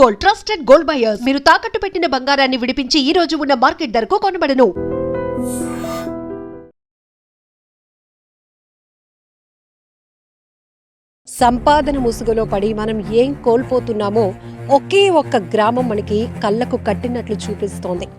Gold, trusted gold buyers. మీరు తాకట్టు పెట్టిన బంగారాన్ని విడిపించి ఈ రోజు ఉన్న మార్కెట్ ధరకు కొనబడను. సంపాదన ముసుగులో పడి మనం ఏం కోల్పోతున్నామో ఒకే ఒక్క గ్రామం మనకి కళ్ళకు కట్టినట్లు చూపిస్తోంది.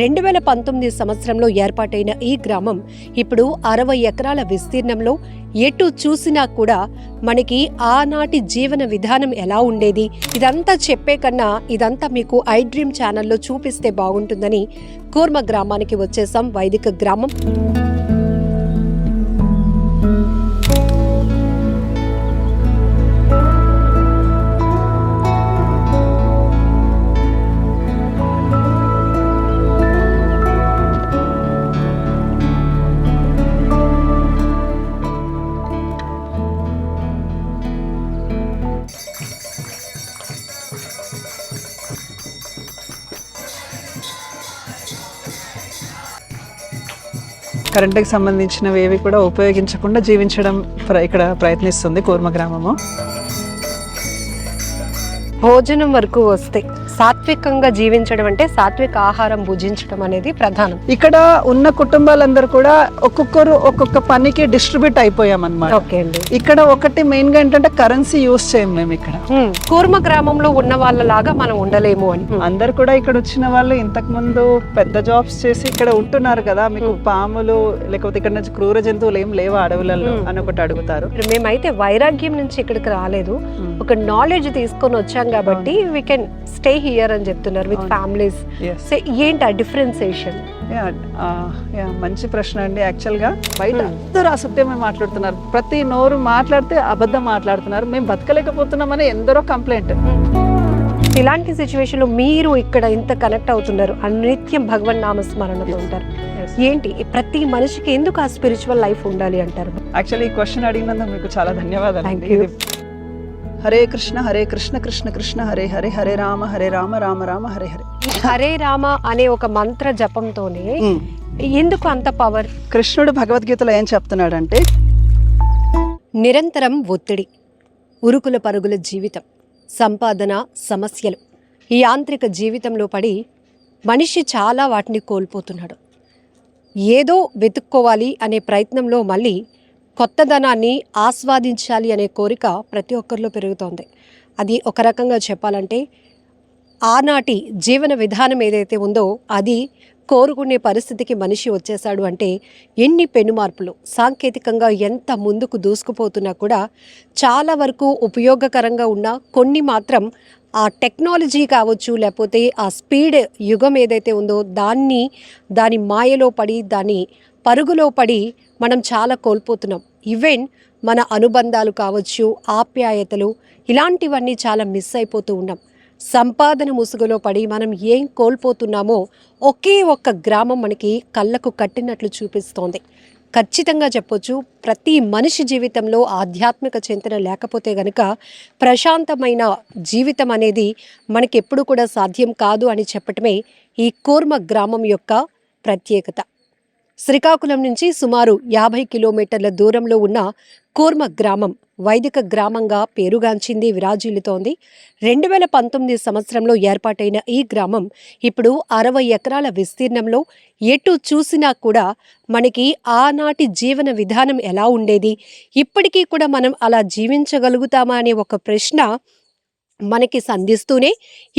రెండు 2019 సంవత్సరంలో ఏర్పాటైన ఈ గ్రామం ఇప్పుడు 60 ఎకరాల విస్తీర్ణంలో ఎటు చూసినా కూడా మనకి ఆనాటి జీవన విధానం ఎలా ఉండేది ఇదంతా చెప్పే కన్నా ఇదంతా మీకు ఐ డ్రీమ్ ఛానల్లో చూపిస్తే బాగుంటుందని కూర్మ గ్రామానికి వచ్చేసాం. వైదిక గ్రామం. కరెంటుకి సంబంధించినవి ఏవి కూడా ఉపయోగించకుండా జీవించడం ఇక్కడ ప్రయత్నిస్తుంది కూర్మ గ్రామము. భోజనం వరకు వస్తే సాత్వికంగా జీవించడం అంటే సాత్విక ఆహారం భుజించడం అనేది ప్రధానం. ఇక్కడ ఉన్న కుటుంబాలందరూ కూడా ఒక్కొక్కరు ఒక్కొక్క పనికి డిస్ట్రిబ్యూట్ అయిపోయామన్నమాట. ఓకే అండి. ఇక్కడ ఒకటి మెయిన్ గా ఏంటంటే కరెన్సీ యూజ్ చేయం మేము ఇక్కడ. కూర్మ గ్రామంలో ఉన్న వాళ్ళలాగా మనం ఉండలేము అని అందరు కూడా ఇక్కడ వచ్చిన వాళ్ళు ఇంతకు ముందు పెద్ద జాబ్స్ చేసి ఇక్కడ ఉంటున్నారు కదా, మీకు పాములు లేకపోతే ఇక్కడ నుంచి క్రూర జంతువులు ఏం లేవా అడవులలో అని ఒకటి అడుగుతారు. మేమైతే వైరాగ్యం నుంచి ఇక్కడికి రాలేదు, ఒక నాలెడ్జ్ తీసుకొని వచ్చాం కాబట్టి వీ కెన్ స్టే హియర్ అని చెప్తున్నారు విత్ ఫ్యామిలీస్. ఏంటి ఆ డిఫరెన్సియేషన్? మంచి ప్రశ్న అండి. యాక్చువల్ గా బయట అందరూ అసత్యమే మాట్లాడుతున్నారు, ప్రతి నోరు మాట్లాడితే అబద్ధం మాట్లాడుతున్నారు, మేము బతకలేకపోతున్నామని ఎందరో కంప్లైంట్. ఇలాంటి సిచ్యువేషన్ లో మీరు ఇక్కడ ఇంత కనెక్ట్ అవుతున్నారు, నిత్యం భగవన్ నామస్మరణతో ఉంటారు. ఏంటి ప్రతి మనిషికి ఎందుకు ఆ స్పిరిచువల్ లైఫ్ ఉండాలి అంటారు? యాక్చువల్లీ ఈ క్వశ్చన్ అడిగినందుకు మీకు చాలా ధన్యవాదాలు. హరే కృష్ణ కృష్ణ కృష్ణ హరే హరే, హరే రామ రామ రామ హరే హరే. హరే రామ అనే ఒక మంత్ర జపంతోనే ఎందుకు అంత పవర్? కృష్ణుడు భగవద్గీతలో ఏం చెప్తున్నాడంటే, నిరంతరం ఒత్తిడి, ఉరుకుల పరుగుల జీవితం, సంపాదన సమస్యలు, ఈ యాంత్రిక జీవితంలో పడి మనిషి చాలా వాటిని కోల్పోతున్నాడు. ఏదో వెతుక్కోవాలి అనే ప్రయత్నంలో మళ్ళీ కొత్తదనాన్ని ఆస్వాదించాలి అనే కోరిక ప్రతి ఒక్కరిలో పెరుగుతోంది. అది ఒక రకంగా చెప్పాలంటే ఆనాటి జీవన విధానం ఏదైతే ఉందో అది కోరుకునే పరిస్థితికి మనిషి వచ్చేసాడు అంటే ఎన్ని పెనుమార్పులు. సాంకేతికంగా ఎంత ముందుకు దూసుకుపోతున్నా కూడా చాలా వరకు ఉపయోగకరంగా ఉన్న కొన్ని మాత్రం ఆ టెక్నాలజీ కావచ్చు, లేకపోతే ఆ స్పీడ్ యుగం ఏదైతే ఉందో దాని మాయలో పడి దాని పరుగులో పడి మనం చాలా కోల్పోతున్నాం. ఈవెన్ మన అనుబంధాలు కావచ్చు, ఆప్యాయతలు, ఇలాంటివన్నీ చాలా మిస్ అయిపోతూ ఉన్నాం. సంపాదన ముసుగులో పడి మనం ఏం కోల్పోతున్నామో ఒకే ఒక్క గ్రామం మనకి కళ్ళకు కట్టినట్లు చూపిస్తోంది. ఖచ్చితంగా చెప్పొచ్చు, ప్రతి మనిషి జీవితంలో ఆధ్యాత్మిక చింతన లేకపోతే గనుక ప్రశాంతమైన జీవితం అనేది మనకి ఎప్పుడు కూడా సాధ్యం కాదు అని చెప్పటమే ఈ కూర్మ గ్రామం యొక్క ప్రత్యేకత. శ్రీకాకుళం నుంచి సుమారు 50 కిలోమీటర్ల దూరంలో ఉన్న కూర్మ గ్రామం వైదిక గ్రామంగా పేరుగాంచింది, విరాజిల్లుతోంది. 2019 సంవత్సరంలో ఏర్పాటైన ఈ గ్రామం ఇప్పుడు 60 ఎకరాల విస్తీర్ణంలో ఎటు చూసినా కూడా మనకి ఆనాటి జీవన విధానం ఎలా ఉండేది, ఇప్పటికీ కూడా మనం అలా జీవించగలుగుతామా అనే ఒక ప్రశ్న మనకి సంధిస్తూనే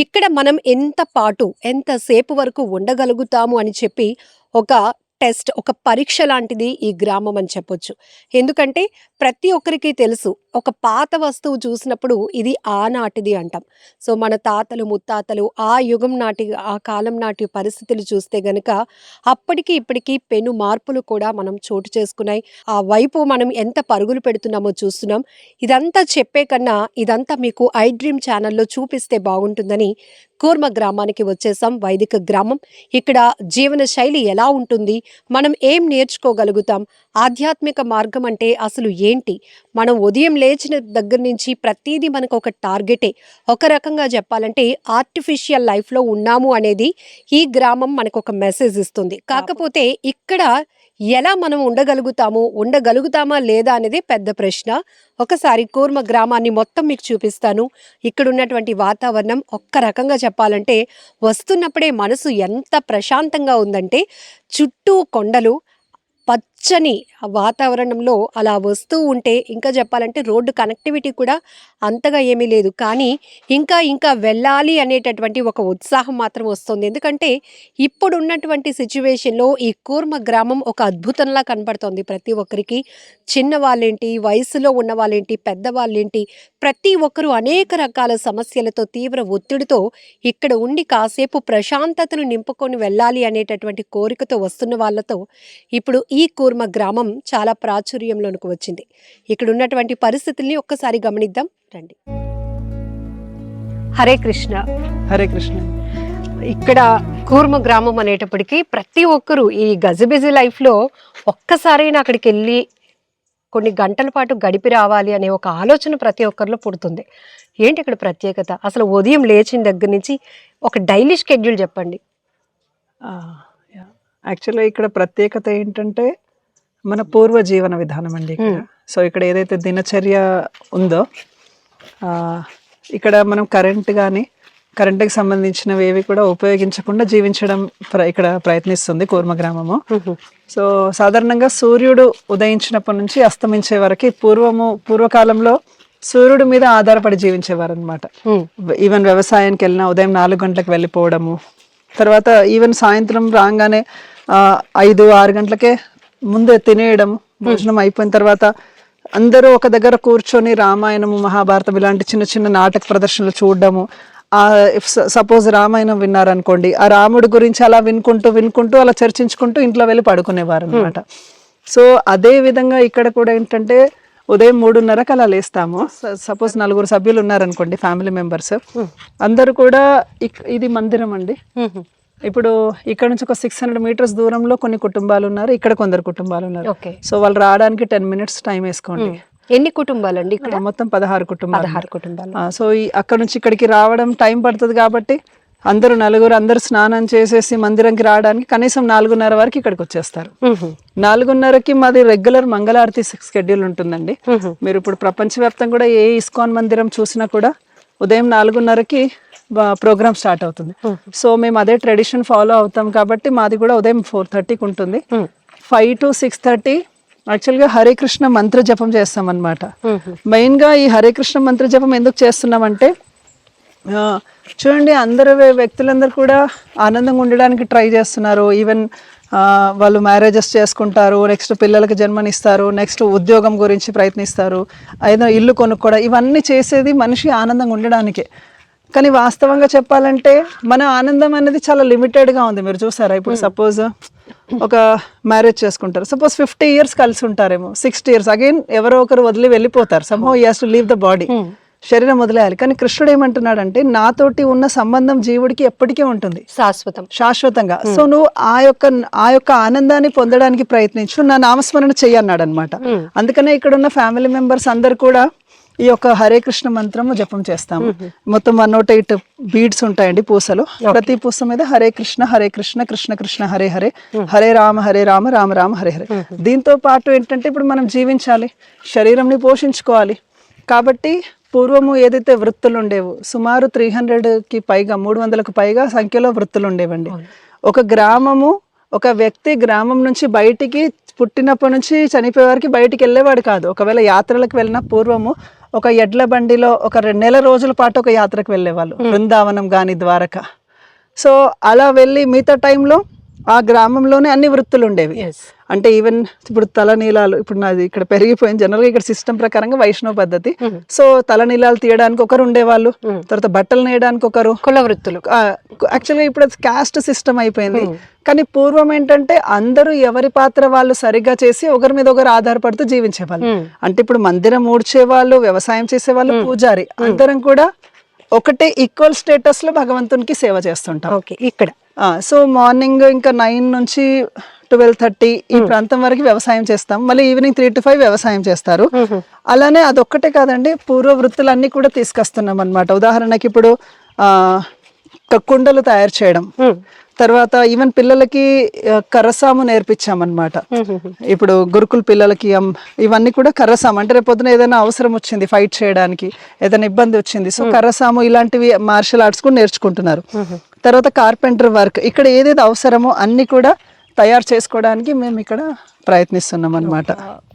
ఇక్కడ మనం ఎంతసేపు వరకు ఉండగలుగుతాము అని చెప్పి ఒక టెస్ట్, ఒక పరీక్ష లాంటిది ఈ గ్రామం అని చెప్పొచ్చు. ఎందుకంటే ప్రతి ఒక్కరికి తెలుసు, ఒక పాత వస్తువు చూసినప్పుడు ఇది ఆనాటిది అంటాం. సో మన తాతలు ముత్తాతలు ఆ యుగం నాటి, ఆ కాలం నాటి పరిస్థితులు చూస్తే గనుక అప్పటికి ఇప్పటికీ పెను మార్పులు కూడా మనం చోటు చేసుకున్నాయి. ఆ వైపు మనం ఎంత పరుగులు పెడుతున్నామో చూస్తున్నాం. ఇదంతా చెప్పే కన్నా ఇదంతా మీకు ఐ డ్రీమ్ ఛానల్లో చూపిస్తే బాగుంటుందని కూర్మ గ్రామానికి వచ్చేసాం. వైదిక గ్రామం. ఇక్కడ జీవన శైలి ఎలా ఉంటుంది, మనం ఏం నేర్చుకోగలుగుతాం, ఆధ్యాత్మిక మార్గం అంటే అసలు ఏంటి, మనం ఉదయం లేచిన దగ్గర నుంచి ప్రతిదీ మనకు ఒక టార్గెటే. ఒక రకంగా చెప్పాలంటే ఆర్టిఫిషియల్ లైఫ్లో ఉన్నాము అనేది ఈ గ్రామం మనకు ఒక మెసేజ్ ఇస్తుంది. కాకపోతే ఇక్కడ ఎలా మనం ఉండగలుగుతామా లేదా అనేది పెద్ద ప్రశ్న. ఒకసారి కూర్మ గ్రామాన్ని మొత్తం మీకు చూపిస్తాను. ఇక్కడ ఉన్నటువంటి వాతావరణం ఒక్క రకంగా చెప్పాలంటే వస్తున్నప్పుడే మనసు ఎంత ప్రశాంతంగా ఉందంటే, చుట్టూ కొండలు, పచ్చని వాతావరణంలో అలా వస్తూ ఉంటే, ఇంకా చెప్పాలంటే రోడ్డు కనెక్టివిటీ కూడా అంతగా ఏమీ లేదు, కానీ ఇంకా వెళ్ళాలి అనేటటువంటి ఒక ఉత్సాహం మాత్రం వస్తుంది. ఎందుకంటే ఇప్పుడు ఉన్నటువంటి సిచ్యువేషన్లో ఈ కూర్మ గ్రామం ఒక అద్భుతంలా కనపడుతోంది ప్రతి ఒక్కరికి. చిన్న వాళ్ళేంటి, వయసులో ఉన్న వాళ్ళేంటి, పెద్దవాళ్ళేంటి, ప్రతి ఒక్కరూ అనేక రకాల సమస్యలతో, తీవ్ర ఒత్తిడితో ఇక్కడ ఉండి కాసేపు ప్రశాంతతను నింపుకొని వెళ్ళాలి అనేటటువంటి కోరికతో వస్తున్న వాళ్ళతో ఇప్పుడు ఈ కూర్మ గ్రామం చాలా ప్రాచుర్యంలోనికి వచ్చింది. ఇక్కడ ఉన్నటువంటి పరిస్థితుల్ని ఒక్కసారి గమనిద్దాం రండి. హరే కృష్ణ. హరే కృష్ణ. ఇక్కడ కూర్మ గ్రామం అనేటప్పటికీ ప్రతి ఒక్కరూ ఈ గజిబిజీ లైఫ్లో ఒక్కసారైనా అక్కడికి వెళ్ళి కొన్ని గంటల పాటు గడిపి రావాలి అనే ఒక ఆలోచన ప్రతి ఒక్కరిలో పుడుతుంది. ఏంటి ఇక్కడ ప్రత్యేకత? అసలు ఉదయం లేచిన దగ్గర నుంచి ఒక డైలీ షెడ్యూల్ చెప్పండి. యాక్చువల్గా ఇక్కడ ప్రత్యేకత ఏంటంటే మన పూర్వ జీవన విధానం అండి ఇక్కడ. సో ఇక్కడ ఏదైతే దినచర్య ఉందో ఇక్కడ మనం కరెంట్కి సంబంధించినవి ఏవి కూడా ఉపయోగించకుండా జీవించడం ఇక్కడ ప్రయత్నిస్తుంది కూర్మ గ్రామము. సో సాధారణంగా సూర్యుడు ఉదయించినప్పటి నుంచి అస్తమించే వరకు పూర్వకాలంలో సూర్యుడి మీద ఆధారపడి జీవించేవారు అనమాట. ఈవెన్ వ్యవసాయానికి వెళ్ళినా ఉదయం 4 గంటలకు వెళ్ళిపోవడము, తర్వాత ఈవెన్ సాయంత్రం రాగానే 5-6 గంటలకే ముందే తినేయడం, భోజనం అయిపోయిన తర్వాత అందరూ ఒక దగ్గర కూర్చొని రామాయణము, మహాభారతం ఇలాంటి చిన్న చిన్న నాటక ప్రదర్శనలు చూడడము. సపోజ్ రామాయణం విన్నారనుకోండి, ఆ రాముడి గురించి అలా వినుకుంటూ అలా చర్చించుకుంటూ ఇంట్లో వెళ్ళి పడుకునేవారు అనమాట. సో అదే విధంగా ఇక్కడ కూడా ఏంటంటే ఉదయం 3:30కి అలా లేస్తాము. సపోజ్ 4 సభ్యులు ఉన్నారనుకోండి, ఫ్యామిలీ మెంబర్స్ అందరూ కూడా. ఇది మందిరం అండి. ఇప్పుడు ఇక్కడ నుంచి ఒక 600 మీటర్స్ దూరంలో కొన్ని కుటుంబాలు ఉన్నారు, ఇక్కడ కొందరు కుటుంబాలు ఉన్నారు. సో వాళ్ళు రావడానికి 10 మినిట్స్ టైం వేసుకోండి. ఎన్ని కుటుంబాలు అండి ఇక్కడ? మొత్తం 16 కుటుంబాలు. సో అక్కడ నుంచి ఇక్కడికి రావడం టైం పడుతుంది కాబట్టి అందరూ స్నానం చేసేసి మందిరంకి రావడానికి కనీసం 4:30 వరకు ఇక్కడికి వచ్చేస్తారు. 4:30కి మాది రెగ్యులర్ మంగళారతి షెడ్యూల్ ఉంటుందండి. మీరు ఇప్పుడు ప్రపంచవ్యాప్తంగా కూడా ఏ ఇస్కాన్ మందిరం చూసినా కూడా ఉదయం 4:30కి ప్రోగ్రామ్ స్టార్ట్ అవుతుంది. సో మేము అదే ట్రెడిషన్ ఫాలో అవుతాం కాబట్టి మాది కూడా ఉదయం 4:30కి ఉంటుంది. 5 to 6:30 యాక్చువల్గా హరే కృష్ణ మంత్ర జపం చేస్తాం అనమాట. మెయిన్గా ఈ హరే కృష్ణ మంత్ర జపం ఎందుకు చేస్తున్నామంటే, చూడండి అందరు వ్యక్తులందరూ కూడా ఆనందంగా ఉండడానికి ట్రై చేస్తున్నారు. ఈవెన్ వాళ్ళు మ్యారేజెస్ చేసుకుంటారు, నెక్స్ట్ పిల్లలకి జన్మనిస్తారు, నెక్స్ట్ ఉద్యోగం గురించి ప్రయత్నిస్తారు, ఏదైనా ఇల్లు కొనుక్కోవడం, ఇవన్నీ చేసేది మనిషి ఆనందంగా ఉండడానికే. కానీ వాస్తవంగా చెప్పాలంటే మన ఆనందం అనేది చాలా లిమిటెడ్గా ఉంది. మీరు చూసారా, ఇప్పుడు సపోజ్ ఒక మ్యారేజ్ చేసుకుంటారు, సపోజ్ 50 years కలిసి ఉంటారేమో, 60 years అగైన్ ఎవరో ఒకరు వదిలి వెళ్ళిపోతారు. Somehow he has to leave the body, శరీరం వదిలేయాలి. కానీ కృష్ణుడు ఏమంటున్నాడంటే, నాతోటి ఉన్న సంబంధం జీవుడికి ఎప్పటికీ ఉంటుంది, శాశ్వతంగా. సో నువ్వు ఆ యొక్క ఆనందాన్ని పొందడానికి ప్రయత్నించు, నా నామస్మరణ చెయ్యన్నాడు అనమాట. అందుకనే ఇక్కడ ఉన్న ఫ్యామిలీ మెంబర్స్ అందరు కూడా ఈ యొక్క హరే కృష్ణ మంత్రము జపం చేస్తాము. మొత్తం 108 బీడ్స్ ఉంటాయండి, పూసలు. ప్రతి పూస మీద హరే కృష్ణ కృష్ణ కృష్ణ హరే హరే, హరే రామ రామ రామ హరే హరే. దీంతో పాటు ఏంటంటే ఇప్పుడు మనం జీవించాలి, శరీరంని పోషించుకోవాలి కాబట్టి పూర్వము ఏదైతే వృత్తులు ఉండేవో సుమారు 300కి పైగా 300కు పైగా సంఖ్యలో వృత్తులు ఉండేవండి. ఒక వ్యక్తి గ్రామం నుంచి బయటికి పుట్టినప్పటి నుంచి చనిపోయే వారికి బయటికి వెళ్ళేవాడు కాదు. ఒకవేళ యాత్రలకు వెళ్ళిన పూర్వము ఒక ఎడ్ల బండిలో ఒక 2 నెలల రోజుల పాటు ఒక యాత్రకు వెళ్ళేవాళ్ళు, బృందావనం కానీ ద్వారక. సో అలా వెళ్ళి మిగతా టైంలో ఆ గ్రామంలోనే అన్ని వృత్తులు ఉండేవి. అంటే ఈవెన్ ఇప్పుడు తలనీలాలు, ఇప్పుడు నాది ఇక్కడ పెరిగిపోయింది, జనరల్గా ఇక్కడ సిస్టమ్ ప్రకారంగా వైష్ణవ పద్ధతి. సో తలనీలాలు తీయడానికి ఒకరు ఉండేవాళ్ళు, తర్వాత బట్టలు నేయడానికి ఒకరు, కుల వృత్తులు. యాక్చువల్గా ఇప్పుడు క్యాస్ట్ సిస్టమ్ అయిపోయింది. కానీ పూర్వం ఏంటంటే అందరూ ఎవరి పాత్ర వాళ్ళు సరిగ్గా చేసి ఒకరి మీద ఒకరు ఆధారపడుతూ జీవించేవాళ్ళు. అంటే ఇప్పుడు మందిరం ఊడ్చేవాళ్ళు, వ్యవసాయం చేసేవాళ్ళు, పూజారి, అందరం కూడా ఒకటే ఈక్వల్ స్టేటస్ లో భగవంతునికి సేవ చేస్తుంటాం. ఓకే, ఇక్కడ సో మార్నింగ్ ఇంకా 9 నుంచి 12:30 ఈ ప్రాంతం వరకు వ్యవసాయం చేస్తాం. మళ్ళీ ఈవినింగ్ 3 to 5 వ్యవసాయం చేస్తారు. అలానే అదొక్కటే కాదండి, పూర్వ వృత్తులన్నీ కూడా తీసుకొస్తున్నాం అన్నమాట. ఉదాహరణకి ఇప్పుడు కుండలు తయారు చేయడం, తర్వాత ఈవెన్ పిల్లలకి కర్రసాము నేర్పించామన్నమాట. ఇప్పుడు గురుకుల పిల్లలకి ఇవన్నీ కూడా కర్రసాము అంటే రేపు పొద్దున ఏదైనా అవసరం వచ్చింది ఫైట్ చేయడానికి, ఏదైనా ఇబ్బంది వచ్చింది, సో కర్రసాము ఇలాంటివి మార్షల్ ఆర్ట్స్ కూడా నేర్చుకుంటున్నారు. తర్వాత కార్పెంటర్ వర్క్, ఇక్కడ ఏదేది అవసరమో అన్ని కూడా తయారు చేసుకోవడానికి మేము ఇక్కడ ప్రయత్నిస్తున్నాం అన్నమాట.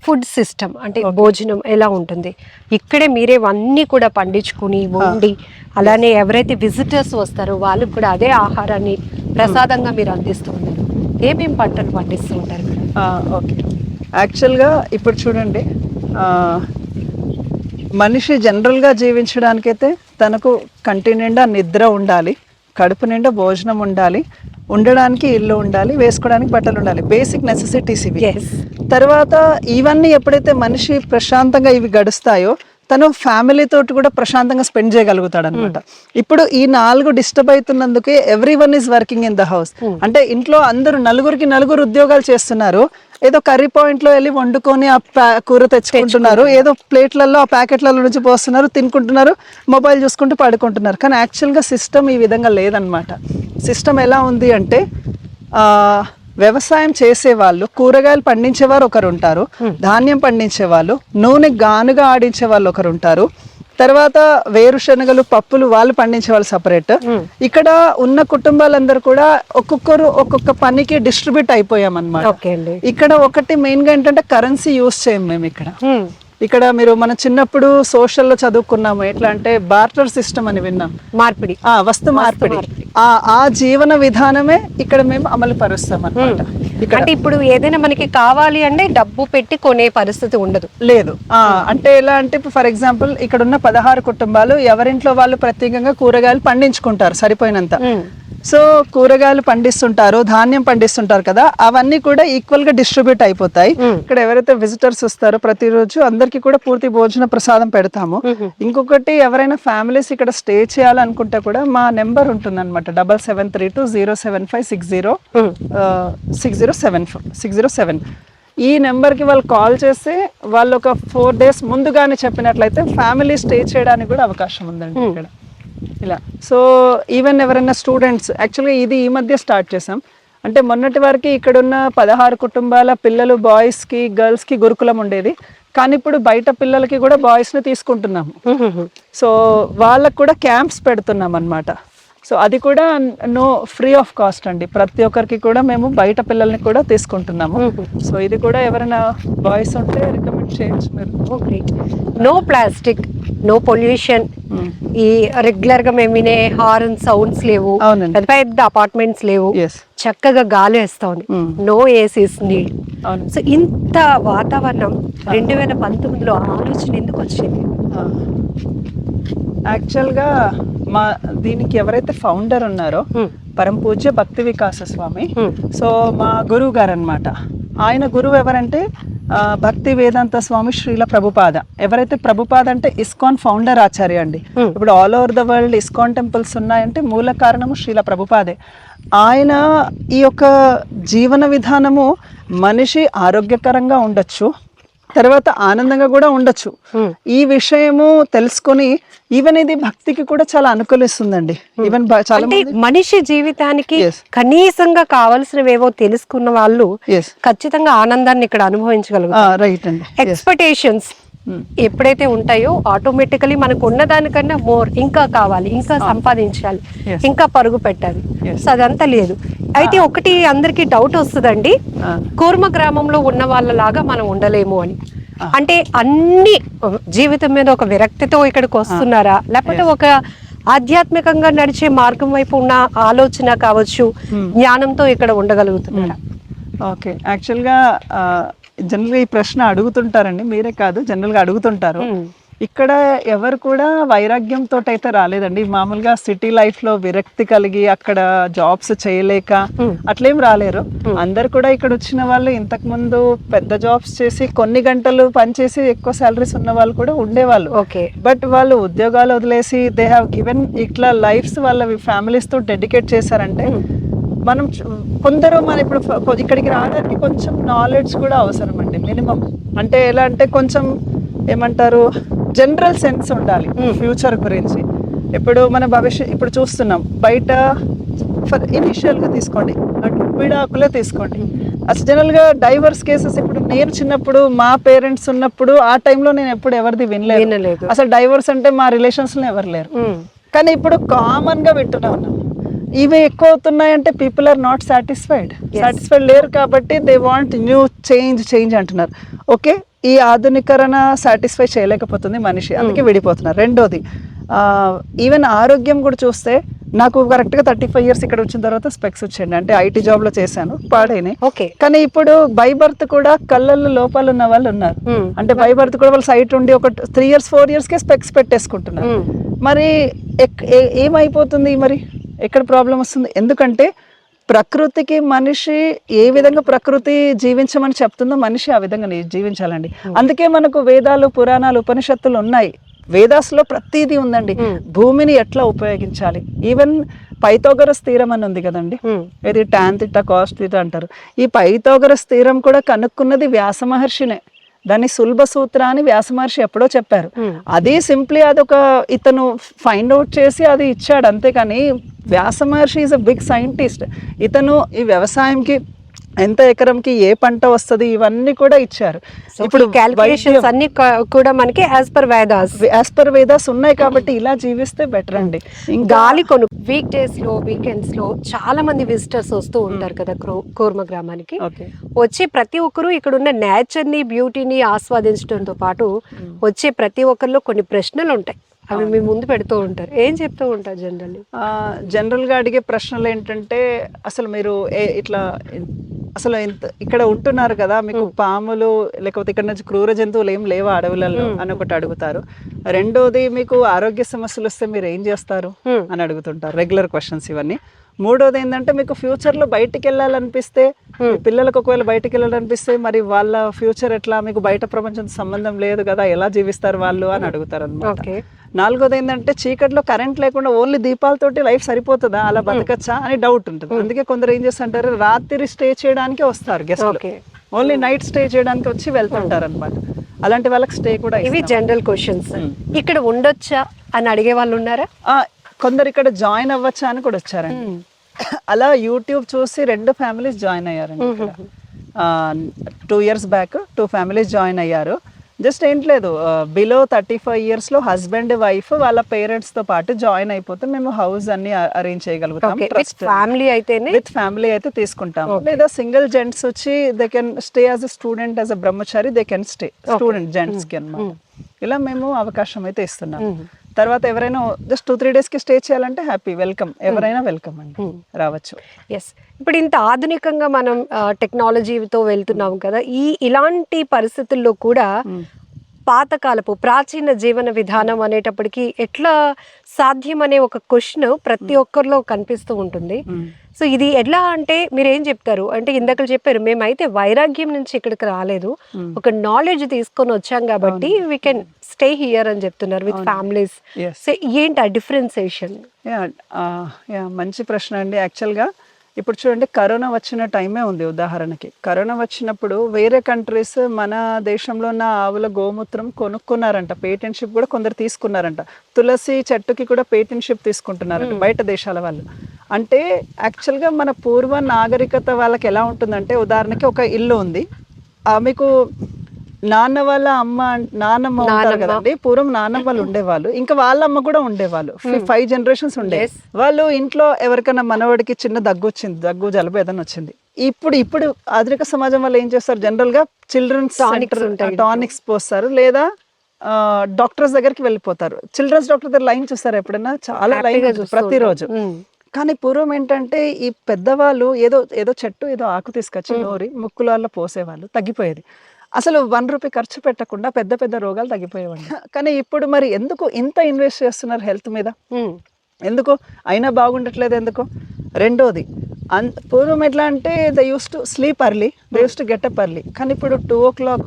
ఫుడ్ సిస్టమ్ అంటే భోజనం ఎలా ఉంటుంది ఇక్కడే మీరే అన్నీ కూడా పండించుకుని వండి, అలానే ఎవరైతే విజిటర్స్ వస్తారో వాళ్ళకి కూడా అదే ఆహారాన్ని ప్రసాదంగా మీరు అందిస్తూ ఉంటారు. ఏమేమి పంటలు పండిస్తూ ఉంటారు? ఓకే, యాక్చువల్గా ఇప్పుడు చూడండి, మనిషి జనరల్గా జీవించడానికైతే తనకు కంటి నిండా నిద్ర ఉండాలి, కడుపు నిండా భోజనం ఉండాలి, ఉండడానికి ఇల్లు ఉండాలి, వేసుకోవడానికి బట్టలు ఉండాలి, బేసిక్ నెసెసిటీస్ ఇవి. తర్వాత ఇవన్నీ ఎప్పుడైతే మనిషి ప్రశాంతంగా ఇవి గడుస్తాయో తను ఫ్యామిలీ తోటి కూడా ప్రశాంతంగా స్పెండ్ చేయగలుగుతాడు అనమాట. ఇప్పుడు ఈ 4 డిస్టర్బ్ అవుతున్నందుకే everyone is working in the house. అంటే ఇంట్లో అందరూ నలుగురు ఉద్యోగాలు చేస్తున్నారు. ఏదో కర్రీ పాయింట్ లో వెళ్ళి వండుకొని ఆ కూర తెచ్చుకుంటున్నారు, ఏదో ప్లేట్లలో ఆ ప్యాకెట్లలో నుంచి పోస్తున్నారు, తినుకుంటున్నారు, మొబైల్ చూసుకుంటూ పడుకుంటున్నారు. కానీ యాక్చువల్గా సిస్టమ్ ఈ విధంగా లేదనమాట. సిస్టమ్ ఎలా ఉంది అంటే, వ్యవసాయం చేసేవాళ్ళు, కూరగాయలు పండించేవారు ఒకరు ఉంటారు, ధాన్యం పండించే వాళ్ళు, నూనె గానుగా ఆడించే వాళ్ళు ఒకరు ఉంటారు, తర్వాత వేరుశనగలు పప్పులు వాళ్ళు పండించే వాళ్ళు సపరేట్. ఇక్కడ ఉన్న కుటుంబాలందరూ కూడా ఒక్కొక్కరు ఒక్కొక్క పనికి డిస్ట్రిబ్యూట్ అయిపోయాం అన్నమాట. ఇక్కడ ఒకటి మెయిన్ గా ఏంటంటే కరెన్సీ యూజ్ చేయం మేము ఇక్కడ మీరు మన చిన్నప్పుడు సోషల్లో చదువుకున్నాము, ఎట్లా అంటే బార్టర్ సిస్టమ్ అని విన్నాం, మార్పిడి, వస్తు మార్పిడి. ఆ జీవన విధానమే ఇక్కడ మేము అమలు పరుస్తాం అన్నమాట. అంటే ఇప్పుడు ఏదైనా మనకి కావాలి అంటే డబ్బు పెట్టి కొనే పరిస్థితి ఉండదు, లేదు. అంటే ఎలా అంటే ఫర్ ఎగ్జాంపుల్ ఇక్కడ ఉన్న 16 కుటుంబాలు ఎవరింట్లో వాళ్ళు ప్రత్యేకంగా కూరగాయలు పండించుకుంటారు సరిపోయినంత. సో కూరగాయలు పండిస్తుంటారు, ధాన్యం పండిస్తుంటారు కదా, అవన్నీ కూడా ఈక్వల్ గా డిస్ట్రిబ్యూట్ అయిపోతాయి. ఇక్కడ ఎవరైతే విజిటర్స్ వస్తారో ప్రతిరోజు అందరికి కూడా పూర్తి భోజన ప్రసాదం పెడతాము. ఇంకొకటి ఎవరైనా ఫ్యామిలీస్ ఇక్కడ స్టే చేయాలనుకుంటే కూడా మా నెంబర్ ఉంటుంది అనమాట, 7732075607. ఈ నెంబర్కి వాళ్ళు కాల్ చేస్తే వాళ్ళు ఒక 4 days ముందుగానే చెప్పినట్లయితే ఫ్యామిలీ స్టే చేయడానికి కూడా అవకాశం ఉందండి ఇక్కడ ఇలా. సో ఈవెన్ ఎవరైనా స్టూడెంట్స్, యాక్చువల్గా ఇది ఈ మధ్య స్టార్ట్ చేసాం. అంటే మొన్నటి వరకు ఇక్కడున్న 16 కుటుంబాల పిల్లలు, బాయ్స్కి గర్ల్స్కి గురుకులం ఉండేది, కానీ ఇప్పుడు బయట పిల్లలకి కూడా బాయ్స్ని తీసుకుంటున్నాము. సో వాళ్ళకు కూడా క్యాంప్స్ పెడుతున్నాం అన్నమాట. సో అది కూడా నో ఫ్రీ ఆఫ్ కాస్ట్ అండి, ప్రతి ఒక్కరికి కూడా మేము బయట పిల్లల్ని కూడా తీసుకుంటున్నాము. సో ఇది కూడా ఎవరైనా బాయ్స్ ఉంటే రికమెండ్ చేయొచ్చు మీరు. నో ప్లాస్టిక్, నో పొల్యూషన్, ఈ రెగ్యులర్ గా మేము వినే హార్న్ సౌండ్స్ లేవు, పెద్ద పెద్ద అపార్ట్మెంట్స్ లేవు, చక్కగా గాలి వేస్తుంది, నో ఏసీస్ నీడ్. సో ఇంత వాతావరణం 2019లో ఆలోచన ఎందుకు వచ్చింది? యాక్చువల్గా మా దీనికి ఎవరైతే ఫౌండర్ ఉన్నారో పరమ పూజ్య భక్తి వికాస స్వామి, సో మా గురువు గారు అనమాట. ఆయన గురువు ఎవరంటే భక్తి వేదాంత స్వామి శ్రీల ప్రభుపాద. ఎవరైతే ప్రభుపాద అంటే ఇస్కాన్ ఫౌండర్ ఆచార్య అండి. ఇప్పుడు all over the world ISKCON temples ఉన్నాయంటే మూల కారణము శ్రీల ప్రభుపాదే. ఆయన ఈ యొక్క జీవన విధానము మనిషి ఆరోగ్యకరంగా ఉండొచ్చు, తర్వాత ఆనందంగా కూడా ఉండొచ్చు. ఈ విషయము తెలుసుకొని ఈవెన్ ఇది భక్తికి కూడా చాలా అనుకూలిస్తుందండి. ఈవెన్ చాలా మనిషి జీవితానికి కనీసంగా కావాల్సినవేవో తెలుసుకున్న వాళ్ళు ఖచ్చితంగా ఆనందాన్ని ఇక్కడ అనుభవించగలుగుతారు. రైట్ అండి. ఎక్స్పెక్టేషన్స్ ఎప్పుడైతే ఉంటాయో ఆటోమేటికలీ మనకు ఉన్నదానికన్నా మోర్, ఇంకా కావాలి, ఇంకా సంపాదించాలి, ఇంకా పరుగు పెట్టాలి. సో అదంతా లేదు. అయితే ఒకటి అందరికి డౌట్ వస్తుందండి, కూర్మ గ్రామంలో ఉన్న వాళ్ళలాగా మనం ఉండలేము అని. అంటే అన్ని జీవితం మీద ఒక విరక్తితో ఇక్కడికి వస్తున్నారా, లేకపోతే ఒక ఆధ్యాత్మికంగా నడిచే మార్గం వైపు ఉన్న ఆలోచన కావచ్చు, జ్ఞానంతో ఇక్కడ ఉండగలుగుతున్నారా? ఓకే, యాక్చువల్గా జనరల్గా ఈ ప్రశ్న అడుగుతుంటారండి, మీరే కాదు జనరల్గా అడుగుతుంటారు. ఇక్కడ ఎవరు కూడా వైరాగ్యంతో అయితే రాలేదండి. మామూలుగా సిటీ లైఫ్ లో విరక్తి కలిగి అక్కడ జాబ్స్ చేయలేక అట్లేం రాలేరు. అందరు కూడా ఇక్కడ వచ్చిన వాళ్ళు ఇంతకు ముందు పెద్ద జాబ్స్ చేసి కొన్ని గంటలు పనిచేసి ఎక్కువ సాలరీస్ ఉన్న వాళ్ళు కూడా ఉండేవాళ్ళు. ఓకే. బట్ వాళ్ళు ఉద్యోగాలు వదిలేసి దే హ్యావ్ గివెన్ ఇట్లా లైఫ్స్ వాళ్ళ ఫ్యామిలీస్ తో డెడికేట్ చేశారంటే మనం కొందరు మన ఇప్పుడు ఇక్కడికి రావడానికి కొంచెం నాలెడ్జ్ కూడా అవసరం అండి, మినిమం. అంటే ఎలా అంటే కొంచెం ఏమంటారు, జనరల్ సెన్స్ ఉండాలి ఫ్యూచర్ గురించి. ఇప్పుడు మన భవిష్యత్ ఇప్పుడు చూస్తున్నాం బయట, ఫర్ ఇనిషియల్గా తీసుకోండి, అటు విడాకులే తీసుకోండి. అసలు జనరల్గా డైవర్స్ కేసెస్ ఇప్పుడు నేను చిన్నప్పుడు మా పేరెంట్స్ ఉన్నప్పుడు ఆ టైంలో నేను ఎప్పుడు ఎవరిది వినలేదు. అసలు డైవర్స్ అంటే మా రిలేషన్స్లో ఎవరు లేరు. కానీ ఇప్పుడు కామన్గా వింటూనే ఉన్నాం. ఇవి ఎక్కువ అవుతున్నాయంటే పీపుల్ ఆర్ నాట్ సాటిస్ఫైడ్ లేరు కాబట్టి దే వాంట్ న్యూ చేంజ్ అంటున్నారు. ఓకే, ఈ ఆధునికరణ సాటిస్ఫై చేయలేకపోతుంది మనిషి, అందుకే విడిపోతున్నారు. రెండోది ఈవెన్ ఆరోగ్యం కూడా చూస్తే నాకు కరెక్ట్గా 35 years ఇక్కడ వచ్చిన తర్వాత స్పెక్స్ వచ్చాయండి. అంటే ఐటీ జాబ్లో చేశాను, పాడైనాయి. ఓకే. కానీ ఇప్పుడు బై బర్త్ కూడా కళ్ళల్లో లోపాలు ఉన్న వాళ్ళు ఉన్నారు. అంటే బై బర్త్ కూడా వాళ్ళు సైట్ ఉండి ఒక 3 years 4 yearsకే స్పెక్స్ పెట్టేసుకుంటున్నారు. మరి ఏమైపోతుంది, మరి ఎక్కడ ప్రాబ్లం వస్తుంది? ఎందుకంటే ప్రకృతికి మనిషి ఏ విధంగా ప్రకృతి జీవించమని చెప్తుందో మనిషి ఆ విధంగా జీవించాలండి. అందుకే మనకు వేదాలు, పురాణాలు, ఉపనిషత్తులు ఉన్నాయి. వేదాస్లో ప్రతిదీ ఉందండి. భూమిని ఎట్లా ఉపయోగించాలి. ఈవెన్ పైథాగరస్ థీరం అని ఉంది కదండి, ఇది టాన్ థీటా కాస్ థీటా అంటారు. ఈ పైథాగరస్ థీరం కూడా కనుక్కున్నది వ్యాస మహర్షినే. దాన్ని సులభ సూత్ర అని వ్యాస మహర్షి ఎప్పుడో చెప్పారు. అది సింప్లీ అదొక ఇతను ఫైండ్ అవుట్ చేసి అది ఇచ్చాడు, అంతేకాని వ్యాస మహర్షి ఈజ్ అ బిగ్ సైంటిస్ట్. ఇతను ఈ వ్యవసాయంకి ఎంత ఎకరంకి ఏ పంట వస్తుంది ఇవన్నీ కూడా ఇచ్చారు. ఇప్పుడు క్యాలిక్యులేషన్స్ అన్ని కూడా మనకి యాజ్ పర్ వేదాస్ ఉన్నాయి కాబట్టి ఇలా జీవిస్తే బెటర్ అండి. గాలి కొను వీక్ డేస్ లో, వీకెండ్స్ లో చాలా మంది విజిటర్స్ వస్తూ ఉంటారు కదా కోర్మ గ్రామానికి. వచ్చే ప్రతి ఒక్కరు ఇక్కడ ఉన్న నేచర్ ని, బ్యూటీని ఆస్వాదించడంతో పాటు వచ్చే ప్రతి ఒక్కరిలో కొన్ని ప్రశ్నలు ఉంటాయి, అవి మీ ముందు పెడుతూ ఉంటారు. ఏం చెప్తూ ఉంటారు జనరల్గా అడిగే ప్రశ్నలు ఏంటంటే, అసలు మీరు ఇట్లా అసలు ఇక్కడ ఉంటున్నారు కదా, మీకు పాములు లేకపోతే ఇక్కడ నుంచి క్రూర జంతువులు ఏం లేవా అడవులలో అని ఒకటి అడుగుతారు. రెండోది, మీకు ఆరోగ్య సమస్యలు వస్తే మీరు ఏం చేస్తారు అని అడుగుతుంటారు. రెగ్యులర్ క్వశ్చన్స్ ఇవన్నీ. మూడోది ఏంటంటే, మీకు ఫ్యూచర్లో బయటికి వెళ్ళాలనిపిస్తే, పిల్లలకు ఒకవేళ బయటికి వెళ్ళాలనిపిస్తే మరి వాళ్ళ ఫ్యూచర్ ఎట్లా, మీకు బయట ప్రపంచంతో సంబంధం లేదు కదా, ఎలా జీవిస్తారు వాళ్ళు అని అడుగుతారు అన్నమాట. నాలుగోది ఏంటంటే, చీకట్లో కరెంట్ లేకుండా ఓన్లీ దీపాలతోటి లైఫ్ సరిపోతుందా, అలా బతకచ్చా అని డౌట్ ఉంటుంది. అందుకే కొందరు ఏం చేస్తుంటారు, రాత్రి స్టే చేయడానికి వస్తారు గెస్ట్లు, ఓన్లీ నైట్ స్టే చేయడానికి వచ్చి వెళ్తుంటారు అనమాట. అలాంటి వాళ్ళకి స్టే కూడా. ఇవి జనరల్ క్వశ్చన్స్. ఇక్కడ ఉండొచ్చా అని అడిగే వాళ్ళు ఉన్నారా? కొందరు ఇక్కడ జాయిన్ అవ్వచ్చా అని కూడా వచ్చారండి. అలా యూట్యూబ్ చూసి 2 families జాయిన్ అయ్యారండి. 2 years బ్యాక్ 2 families జాయిన్ అయ్యారు. జస్ట్ ఏం లేదు, బిలో 35 years లో హస్బెండ్ వైఫ్ వాళ్ళ పేరెంట్స్ తో పాటు జాయిన్ అయిపోతే మేము హౌస్ అన్ని అరేంజ్ చేయగలుగుతాం. విత్ ఫ్యామిలీ అయితే తీసుకుంటాం. లేదా సింగిల్ జెంట్స్ వచ్చి they can stay as a student, as a brahmachari they can stay, student gents కి అన్నమాట. ఇలా మేము అవకాశం అయితే ఇస్తున్నాం. తర్వాత ఎవరైనా జస్ట్ 2-3 days కి స్టే చేయాలంటే హ్యాపీ, వెల్కమ్, ఎవరైనా వెల్కమ్ అండి, రావచ్చు. ఎస్. ఇప్పుడు ఇంత ఆధునికంగా మనం టెక్నాలజీతో వెళ్తున్నాం కదా, ఇలాంటి పరిస్థితుల్లో కూడా పాతకాలపు ప్రాచీన జీవన విధానం అనేటప్పటికి ఎట్లా సాధ్యం అనే ఒక క్వశ్చన్ ప్రతి ఒక్కరిలో కనిపిస్తూ ఉంటుంది. సో ఇది ఎట్లా అంటే మీరు ఏం చెప్తారు అంటే, ఇందాక చెప్పారు మేమైతే వైరాగ్యం నుంచి ఇక్కడికి రాలేదు, ఒక నాలెడ్జ్ తీసుకొని వచ్చాం కాబట్టి వీ కెన్ స్టే హియర్ అని చెప్తున్నారు విత్ ఫ్యామిలీస్. సో ఏంటి ఆ డిఫరెన్సియేషన్? మంచి ప్రశ్న అండి. యాక్చువల్గా ఇప్పుడు చూడండి, కరోనా వచ్చిన టైమే ఉంది. ఉదాహరణకి కరోనా వచ్చినప్పుడు వేరే కంట్రీస్ మన దేశంలో ఉన్న ఆవుల గోమూత్రం కొనుక్కున్నారంట, పేటెంట్షిప్ కూడా కొందరు తీసుకున్నారంట. తులసి చెట్టుకి కూడా పేటెంట్షిప్ తీసుకుంటున్నారంట బయట దేశాల వాళ్ళు. అంటే యాక్చువల్గా మన పూర్వ నాగరికత వాళ్ళకి ఎలా ఉంటుందంటే, ఉదాహరణకి ఒక ఇల్లు ఉంది, మీకు నాన్న వాళ్ళ నాన్నమ్మ ఉంటారు కదండి, పూర్వం నాన్నమ్మలు ఉండేవాళ్ళు, ఇంకా వాళ్ళ అమ్మ కూడా ఉండేవాళ్ళు, 5 generations ఉండే వాళ్ళు. ఇంట్లో ఎవరికైనా మనవాడికి చిన్న దగ్గు వచ్చింది, దగ్గు జలుబు ఏదైనా వచ్చింది, ఇప్పుడు ఆధునిక సమాజం వల్ల ఏం చేస్తారు, జనరల్ గా చిల్డ్రన్స్ టానిక్స్ పోస్తారు, లేదా డాక్టర్స్ దగ్గరికి వెళ్ళిపోతారు. చిల్డ్రన్స్ డాక్టర్ దగ్గర లైన్ చూస్తారు ఎప్పుడైనా, చాలా లైన్ ప్రతిరోజు. కానీ పూర్వం ఏంటంటే, ఈ పెద్దవాళ్ళు ఏదో చెట్టు ఏదో ఆకు తీసుకొచ్చి నోరి ముక్కులలో పోసేవాళ్ళు, తగ్గిపోయేది. అసలు 1 రూపీ ఖర్చు పెట్టకుండా పెద్ద పెద్ద రోగాలు తగ్గిపోయేవండి. కానీ ఇప్పుడు మరి ఎందుకు ఇంత ఇన్వెస్ట్ చేస్తున్నారు హెల్త్ మీద? ఎందుకు అయినా బాగుండట్లేదు ఎందుకు? రెండోది పూర్వం ఎట్లా అంటే they use to sleep early, they use to get up early. కానీ ఇప్పుడు 2 o'clock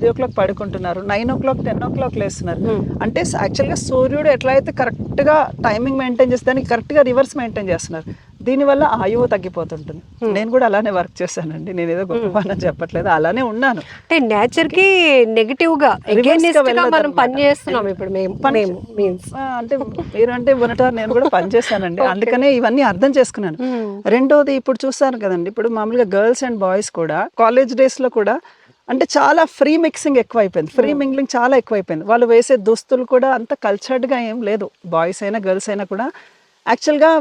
3 o'clock పడుకుంటున్నారు, 9 o'clock 10 o'clock లేస్తున్నారు. అంటే యాక్చువల్గా సూర్యుడు ఎట్లా అయితే కరెక్ట్గా టైమింగ్ మెయింటైన్ చేస్తే దానికి కరెక్ట్గా రివర్స్ మెయింటైన్ చేస్తున్నారు. దీనివల్ల ఆయువు తగ్గిపోతుంటుంది. నేను కూడా అలానే వర్క్ చేశానండి, నేను ఏదో గొప్ప చెప్పట్లేదు, అలానే ఉన్నాను. అంటే నేచర్ కి నెగిటివ్ గా మనం పని చేస్తున్నాం ఇప్పుడు అంటే మీరు అంటే ఉన్నటారు, నేను కూడా పని చేశానండి, అందుకనే ఇవన్నీ అర్థం చేసుకున్నాను. రెండోది ఇప్పుడు చూస్తారు కదండి, ఇప్పుడు మామూలుగా గర్ల్స్ అండ్ బాయ్స్ కూడా కాలేజ్ డేస్ లో కూడా అంటే చాలా ఫ్రీ మిక్సింగ్ ఎక్కువైపోయింది, ఫ్రీ మింగ్లింగ్ చాలా ఎక్కువైపోయింది. వాళ్ళు వేసే దుస్తులు కూడా అంత కల్చర్డ్గా ఏం లేదు, బాయ్స్ అయినా గర్ల్స్ అయినా కూడా. యాక్చువల్గా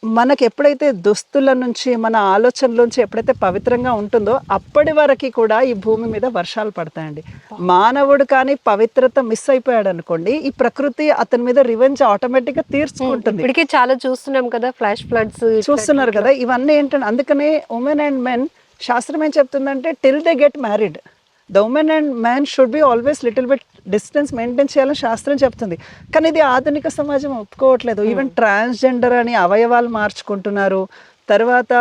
మనకి ఎప్పుడైతే దుస్తుల నుంచి మన ఆలోచనల నుంచి ఎప్పుడైతే పవిత్రంగా ఉంటుందో అప్పటి వరకు కూడా ఈ భూమి మీద వర్షాలు పడతాయండి. మానవుడు కానీ పవిత్రత మిస్ అయిపోయాడు అనుకోండి, ఈ ప్రకృతి అతని మీద రివెంజ్ ఆటోమేటిక్ గా తీర్చుకుంటుంది. ఇప్పటికే చాలా చూస్తున్నాం కదా, ఫ్లాష్ ఫ్లడ్స్ చూస్తున్నారు కదా, ఇవన్నీ ఏంటంటే అందుకనే ఉమెన్ అండ్ మెన్ శాస్త్రం ఏం చెప్తుందంటే till they get married the women and man should be always little bit distance maintain చేయాలని శాస్త్రం చెప్తుంది. కానీ ఇది ఆధునిక సమాజం ఒప్పుకోవట్లేదు. ఈవెన్ ట్రాన్స్జెండర్ అని అవయవాలు మార్చుకుంటున్నారు. తర్వాత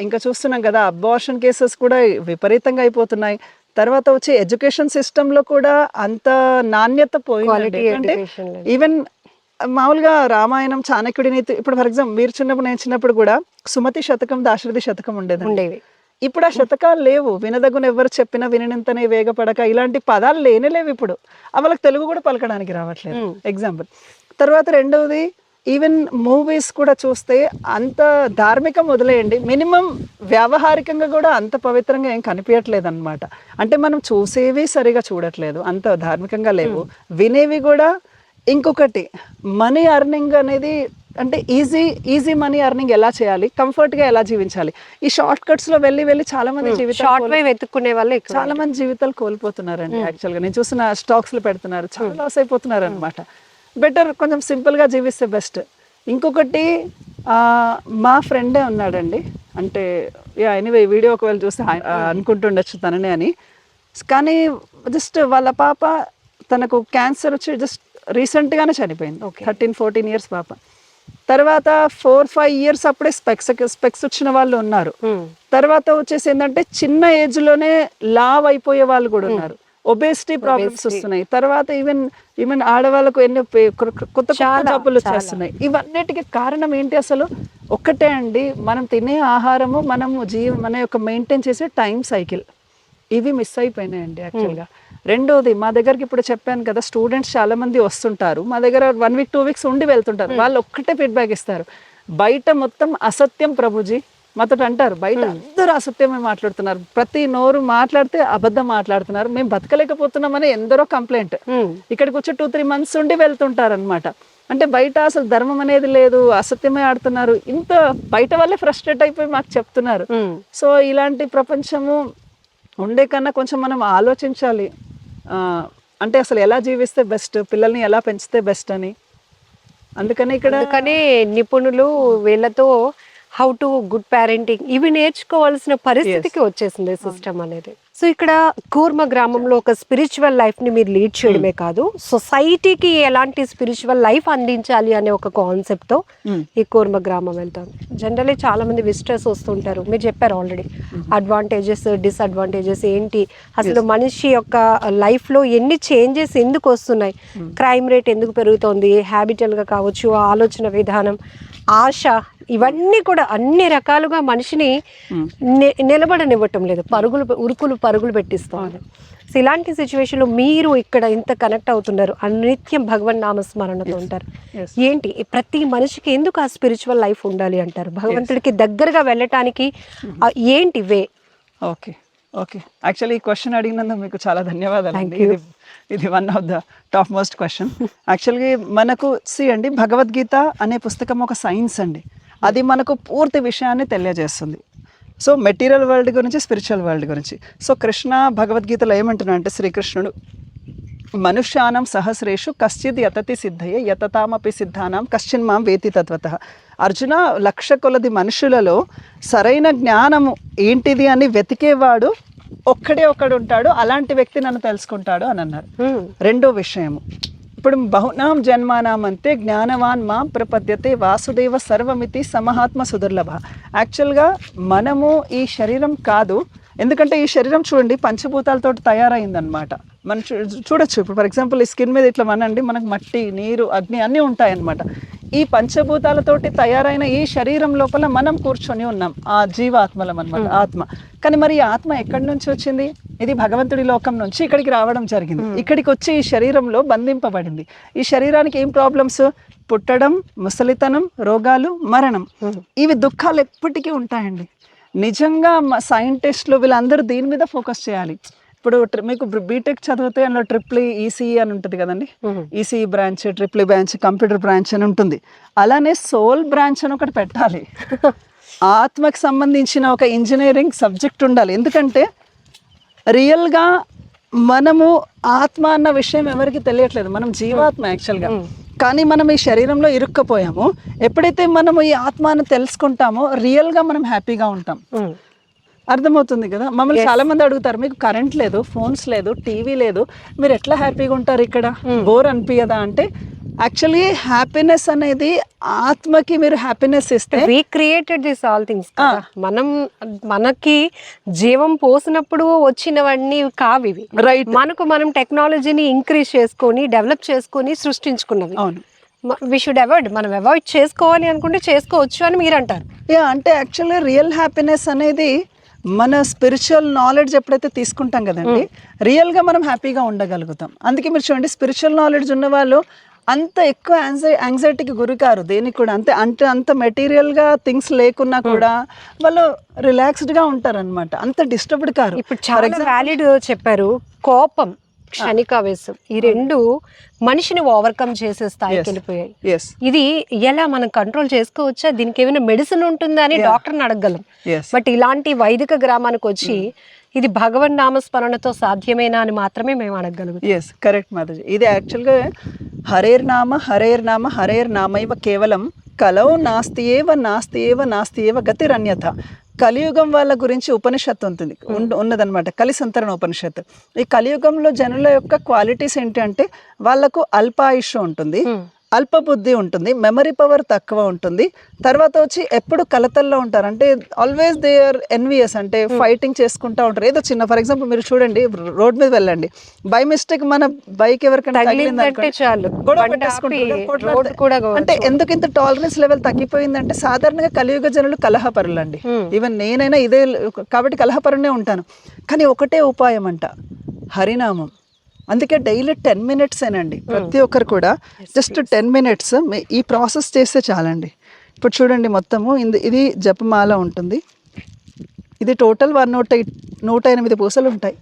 ఇంకా చూస్తున్నాం కదా, అబార్షన్ కేసెస్ కూడా విపరీతంగా అయిపోతున్నాయి. తర్వాత వచ్చే ఎడ్యుకేషన్ సిస్టంలో కూడా అంత నాణ్యత పోయింది. అంటే ఈవెన్ మామూలుగా రామాయణం, చాణక్యుడి నీతి, ఇప్పుడు ఫర్ ఎగ్జాంపుల్ మీరు చిన్నప్పుడు, నేను చిన్నప్పుడు కూడా సుమతి శతకం, దాశరథి శతకం ఉండేవి. ఇప్పుడు ఆ శతకాలు లేవు. వినదగున ఎవరు చెప్పినా విననంతనే వేగపడక, ఇలాంటి పదాలు లేనేలేవు ఇప్పుడు. వాళ్ళకి తెలుగు కూడా పలకడానికి రావట్లేదు ఎగ్జాంపుల్. తర్వాత రెండవది ఈవెన్ మూవీస్ కూడా చూస్తే అంత ధార్మికం వదిలేయండి, మినిమం వ్యావహారికంగా కూడా అంత పవిత్రంగా ఏం కనిపించట్లేదు అనమాట. అంటే మనం చూసేవి సరిగా చూడట్లేదు, అంత ధార్మికంగా లేవు. వినేవి కూడా. ఇంకొకటి మనీ అర్నింగ్ అనేది, అంటే ఈజీ మనీ అర్నింగ్ ఎలా చేయాలి, కంఫర్ట్ గా ఎలా జీవించాలి, ఈ షార్ట్ కట్స్ లో వెళ్ళి చాలా మంది వెతుక్కునే వాళ్ళు చాలా మంది జీవితాలు కోల్పోతున్నారండి. యాక్చువల్ గా నేను చూసిన స్టాక్స్ లో పెడుతున్నారు, చాలా లాస్ అయిపోతున్నారు అనమాట. బెటర్ కొంచెం సింపుల్ గా జీవిస్తే బెస్ట్. ఇంకొకటి మా ఫ్రెండే ఉన్నాడండి, అంటే ఎనీవే వీడియో ఒకవేళ చూస్తే అనుకుంటుండొచ్చు తననే అని. కానీ జస్ట్ వాళ్ళ పాప తనకు క్యాన్సర్ వచ్చి జస్ట్ రీసెంట్గానే చనిపోయింది, 13-14 years పాప. తర్వాత 4-5 years అప్పుడే స్పెక్స్ వచ్చిన వాళ్ళు ఉన్నారు. తర్వాత వచ్చేసి ఏంటంటే చిన్న ఏజ్ లోనే లావ్ అయిపోయే వాళ్ళు కూడా ఉన్నారు. ఒబేసిటీ ప్రాబ్లమ్స్ వస్తున్నాయి. తర్వాత ఈవెన్ ఆడవాళ్ళకు ఎన్నో కొత్త జబ్బులు వచ్చేస్తున్నాయి. ఇవన్నిటికీ కారణం ఏంటి అసలు? ఒక్కటే అండి, మనం తినే ఆహారము, మనము మన యొక్క మెయింటైన్ చేసే టైం సైకిల్, ఇవి మిస్ అయిపోయినాయండి యాక్చువల్గా. రెండోది, మా దగ్గరికి ఇప్పుడు చెప్పాను కదా, స్టూడెంట్స్ చాలా మంది వస్తుంటారు మా దగ్గర, 1 week 2 weeks ఉండి వెళ్తుంటారు. వాళ్ళు ఒక్కటే ఫీడ్బ్యాక్ ఇస్తారు, బయట మొత్తం అసత్యం ప్రభుజీ మాతో అంటారు. బయట అందరూ అసత్యమే మాట్లాడుతున్నారు, ప్రతి నోరు మాట్లాడితే అబద్ధం మాట్లాడుతున్నారు, మేము బతకలేకపోతున్నామని ఎందరో కంప్లైంట్. ఇక్కడికి వచ్చి 2-3 months ఉండి వెళ్తుంటారు అనమాట. అంటే బయట అసలు ధర్మం అనేది లేదు, అసత్యమే ఆడుతున్నారు. ఇంత బయట వాళ్ళే ఫ్రస్ట్రేట్ అయిపోయి మాకు చెప్తున్నారు. సో ఇలాంటి ప్రపంచము ఉండే కన్నా కొంచెం మనం ఆలోచించాలి, అంటే అసలు ఎలా జీవిస్తే బెస్ట్, పిల్లల్ని ఎలా పెంచితే బెస్ట్ అని. అందుకనే నిపుణులు వీళ్ళతో హౌ టు గుడ్ పేరెంటింగ్ ఇవి నేర్చుకోవాల్సిన పరిస్థితికి వచ్చేసింది సిస్టమ్ అనేది. సో ఇక్కడ కూర్మ గ్రామంలో ఒక స్పిరిచువల్ లైఫ్ ని మీరు లీడ్ చేయడమే కాదు, సొసైటీకి ఎలాంటి స్పిరిచువల్ లైఫ్ అందించాలి అనే ఒక కాన్సెప్ట్ తో ఈ కూర్మ గ్రామం వెళ్తాం. జనరల్లీ చాలా మంది విజిటర్స్ వస్తుంటారు, మీరు చెప్పారు ఆల్రెడీ అడ్వాంటేజెస్ డిసడ్వాంటేజెస్ ఏంటి, అసలు మనిషి యొక్క లైఫ్ లో ఎన్ని చేంజెస్ ఎందుకు వస్తున్నాయి, క్రైమ్ రేట్ ఎందుకు పెరుగుతోంది, హ్యాబిటల్ గా కావచ్చు, ఆలోచన విధానం, ఆశ, ఇవన్నీ కూడా అన్ని రకాలుగా మనిషిని నిలబడనివ్వటం లేదు, పరుగులు పెట్టిస్తుంది. సో ఇలాంటి సిచ్యువేషన్లో మీరు ఇక్కడ ఇంత కనెక్ట్ అవుతున్నారు, నిత్యం భగవన్ నామస్మరణతో ఉంటారు. ఏంటి ప్రతి మనిషికి ఎందుకు ఆ స్పిరిచువల్ లైఫ్ ఉండాలి అంటారు? భగవంతుడికి దగ్గరగా వెళ్ళటానికి ఏంటి వే? ఓకే యాక్చువల్లీ ఈ క్వశ్చన్ అడిగినందుకు మీకు చాలా ధన్యవాదాలు. ఇది one of the top most question. యాక్చువల్గా మనకు అండి, భగవద్గీత అనే పుస్తకం ఒక సైన్స్ అండి, అది మనకు పూర్తి విషయాన్ని తెలియజేస్తుంది. సో మెటీరియల్ వరల్డ్ గురించి, స్పిరిచువల్ వరల్డ్ గురించి. సో కృష్ణ భగవద్గీతలో ఏమంటున్నా అంటే, శ్రీకృష్ణుడు మనుష్యానం సహస్రేషు కశ్చిద్ యతతి సిద్ధయే యతతామపి సిద్ధానాం కశ్చిన్ మాం వేతి తత్వతః. అర్జున, 1,00,000 కొలది మనుషులలో సరైన జ్ఞానము ఏంటిది అని వెతికేవాడు ఒక్కడే ఒక్కడు ఉంటాడు, అలాంటి వ్యక్తి నన్ను తెలుసుకుంటాడు అని అన్నారు. రెండో విషయము, ఇప్పుడు బహునాం జన్మానాం అంతే జ్ఞానవాన్ మాం ప్రపద్యతే వాసుదేవ సర్వమితి సమహాత్మ సుదుర్లభ. యాక్చువల్గా మనము ఈ శరీరం కాదు, ఎందుకంటే ఈ శరీరం చూడండి పంచభూతాలతో తయారైందనమాట. మనం చూడొచ్చు, ఇప్పుడు ఫర్ ఎగ్జాంపుల్ ఈ స్కిన్ మీద ఇట్లా మనండి, మనకు మట్టి, నీరు, అగ్ని అన్నీ ఉంటాయన్నమాట. ఈ పంచభూతాలతోటి తయారైన ఈ శరీరం లోపల మనం కూర్చొని ఉన్నాం, ఆ జీవాత్మలం అనమాట, ఆత్మ. కానీ మరి ఈ ఆత్మ ఎక్కడి నుంచి వచ్చింది? ఇది భగవంతుడి లోకం నుంచి ఇక్కడికి రావడం జరిగింది. ఇక్కడికి వచ్చి ఈ శరీరంలో బంధింపబడింది. ఈ శరీరానికి ఏం ప్రాబ్లమ్స్? పుట్టడం, ముసలితనం, రోగాలు, మరణం. ఇవి దుఃఖాలు ఎప్పటికీ ఉంటాయండి. నిజంగా సైంటిస్టులు వీళ్ళందరూ దీని మీద ఫోకస్ చేయాలి. ఇప్పుడు మీకు బీటెక్ చదివితే అందులో ట్రిపుల్ ఈసీఈ అని ఉంటుంది కదండి, ECE branch, triple branch, computer branch అని ఉంటుంది. అలానే సోల్ బ్రాంచ్ అని ఒకటి పెట్టాలి. ఆత్మకి సంబంధించిన ఒక ఇంజనీరింగ్ సబ్జెక్ట్ ఉండాలి. ఎందుకంటే రియల్గా మనము ఆత్మ అన్న విషయం ఎవరికి తెలియట్లేదు. మనం జీవాత్మ యాక్చువల్గా, కానీ మనం ఈ శరీరంలో ఇరుక్కపోయాము. ఎప్పుడైతే మనము ఈ ఆత్మను తెలుసుకుంటామో రియల్గా మనం హ్యాపీగా ఉంటాం. అర్థమవుతుంది కదా? మమ్మల్ని చాలా మంది అడుగుతారు, మీకు కరెంట్ లేదు, ఫోన్స్ లేదు, టీవీ లేదు, మీరు ఎట్లా హ్యాపీగా ఉంటారు ఇక్కడ, బోర్ అనిపించదా అంటే, యాక్చువల్లీ హ్యాపీనెస్ అనేది ఆత్మకి మీరు హ్యాపీనెస్ ఇస్తే, we created this all things. మనకి జీవం పోసినప్పుడు వచ్చినవన్నీ కావు ఇవి. రైట్. మనం టెక్నాలజీని ఇంక్రీజ్ చేసుకొని డెవలప్ చేసుకొని సృష్టించుకున్నవి. అవును. We should avoid. మనం అవాయిడ్ చేసుకోవాలి అనుకుంటే చేసుకోవచ్చు అని మీరు అంటారు. అంటే యాక్చువల్లీ రియల్ హ్యాపీనెస్ అనేది మన స్పిరిచువల్ నాలెడ్జ్ ఎప్పుడైతే తీసుకుంటాం కదండి, రియల్గా మనం హ్యాపీగా ఉండగలుగుతాం. అందుకే మీరు చూడండి, స్పిరిచువల్ నాలెడ్జ్ ఉన్న వాళ్ళు అంత ఎక్కువ యాంగ్జైటీకి గురికారు దేనికి కూడా. అంత మెటీరియల్గా థింగ్స్ లేకున్నా కూడా వాళ్ళు రిలాక్స్డ్గా ఉంటారనమాట, అంత డిస్టర్బ్డ్ కారు. ఇప్పుడు చాలా వ్యాలిడ్ చెప్పారు. కోపం, క్షణికావేశం, ఈ రెండు మనిషిని ఓవర్కమ్ చేసే స్థాయికి వెళ్ళిపోయాయి. ఇది ఎలా మనం కంట్రోల్ చేసుకోవచ్చా? దీనికి ఏమైనా మెడిసిన్ ఉంటుందా అని డాక్టర్ని అడగగలం. బట్ ఇలాంటి వైదిక గ్రామానికి వచ్చి ఇది భగవన్ నామస్మరణతో సాధ్యమేనా అని మాత్రమే మేము అడగగలుగుతాం. Yes, correct Mataji. ఇది యాక్చువల్గా హరేర్ నామ హరేర్ నామైవ కేవలం కలౌ నాస్తియేవ గతిరన్యథ. కలియుగం వాళ్ళ గురించి ఉపనిషత్తు ఉన్నదన్నమాట, కలి సంతరణ ఉపనిషత్తు. ఈ కలియుగంలో జనుల యొక్క క్వాలిటీస్ ఏంటి అంటే, వాళ్ళకు అల్పాయుష్ ఉంటుంది, అల్ప బుద్ధి ఉంటుంది, మెమరీ పవర్ తక్కువ ఉంటుంది, తర్వాత వచ్చి ఎప్పుడు కలతల్లో ఉంటారు. అంటే ఆల్వేస్ దే ఆర్ ఎన్వియస్, అంటే ఫైటింగ్ చేసుకుంటూ ఉంటారు. ఏదో చిన్న, ఫర్ ఎగ్జాంపుల్ మీరు చూడండి, రోడ్ మీద వెళ్ళండి, బై మిస్టేక్ మన బైక్ ఎవరికైనా అంటే ఎందుకు ఇంత టాలరెన్స్ లెవెల్ తగ్గిపోయిందంటే, సాధారణంగా కలియుగ జనులు కలహపరులు అండి. ఈవెన్ నేనైనా ఇదే కాబట్టి కలహపరునే ఉంటాను. కానీ ఒకటే ఉపాయం అంట, హరినామం. అందుకే డైలీ 10 minutes ఏనండి, ప్రతి ఒక్కరు కూడా జస్ట్ 10 minutes ఈ ప్రాసెస్ చేస్తే చాలండి. ఇప్పుడు చూడండి, మొత్తము ఇది జపమాల ఉంటుంది. ఇది టోటల్ 108 పూసలు ఉంటాయి.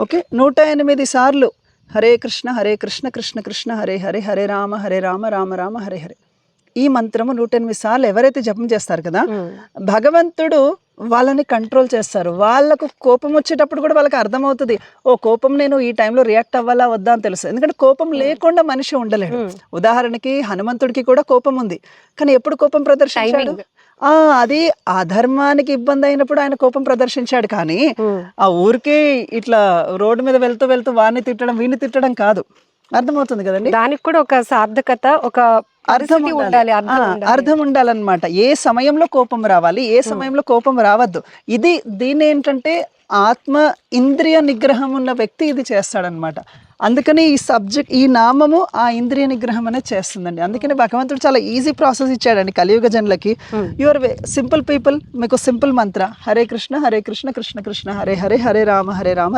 ఓకే, 108 సార్లు హరే కృష్ణ కృష్ణ కృష్ణ హరే హరే, హరే రామ రామ రామ హరే హరే. ఈ మంత్రము 108 సార్లు ఎవరైతే జపం చేస్తారు కదా, భగవంతుడు వాళ్ళని కంట్రోల్ చేస్తారు. వాళ్ళకు కోపం వచ్చేటప్పుడు కూడా వాళ్ళకి అర్థమవుతుంది, ఓ కోపం నేను ఈ టైంలో రియాక్ట్ అవ్వాలా వద్దా అని తెలుసు. ఎందుకంటే కోపం లేకుండా మనిషి ఉండలేడు. ఉదాహరణకి హనుమంతుడికి కూడా కోపం ఉంది, కానీ ఎప్పుడు కోపం ప్రదర్శించాడు? అది అధర్మానికి ఇబ్బంది అయినప్పుడు ఆయన కోపం ప్రదర్శించాడు. కానీ ఆ ఊరికే ఇట్లా రోడ్డు మీద వెళ్తూ వాడిని తిట్టడం, వీడిని తిట్టడం కాదు. అర్థమవుతుంది కదండి? దానికి కూడా ఒక సార్థకత, ఒక అర్థం ఉండాలన్నమాట. ఏ సమయంలో కోపం రావాలి, ఏ సమయంలో కోపం రావద్దు. దీన్ని ఏంటంటే ఆత్మ ఇంద్రియ నిగ్రహం ఉన్న వ్యక్తి ఇది చేస్తాడనమాట. అందుకని ఈ నామము ఆ ఇంద్రియ నిగ్రహం అనేది చేస్తుందండి. అందుకని భగవంతుడు చాలా ఈజీ ప్రాసెస్ ఇచ్చాడండి కలియుగ జనులకి. యువర్ సింపుల్ పీపుల్, మీకు సింపుల్ మంత్ర హరే కృష్ణ కృష్ణ కృష్ణ హరే హరే, హరే రామ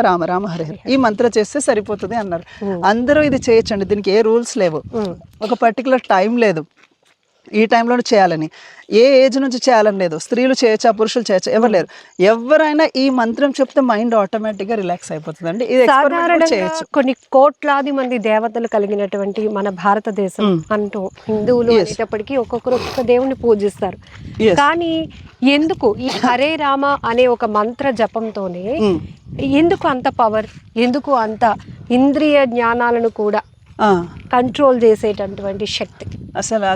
రామ రామ హరే హరే. ఈ మంత్ర చేస్తే సరిపోతుంది అన్నారు. అందరూ ఇది చేయొచ్చండి, దీనికి ఏ రూల్స్ లేవు, ఒక పర్టికులర్ టైం లేదు, ఈ టైంలో చేయాలని, ఏ ఏజ్ నుంచి చేయాలని లేదు. స్త్రీలు చేయొచ్చా, పురుషులు చేయొచ్చా, ఎవరు లేరు. ఎవరైనా ఈ మంత్రం చెప్తే మైండ్ ఆటోమేటిక్గా రిలాక్స్ అయిపోతుందండి. ఇది చేయొచ్చు. కొన్ని కోట్లాది మంది దేవతలు కలిగినటువంటి మన భారతదేశం అంటూ హిందువులు అనేటప్పటికీ ఒక్కొక్క దేవుణ్ణి పూజిస్తారు. కానీ ఎందుకు ఈ హరే రామ అనే ఒక మంత్ర జపంతోనే ఎందుకు అంత పవర్, ఎందుకు అంత ఇంద్రియ జ్ఞానాలను కూడా కంట్రోల్ చేసేటటువంటి శక్తి? అసలు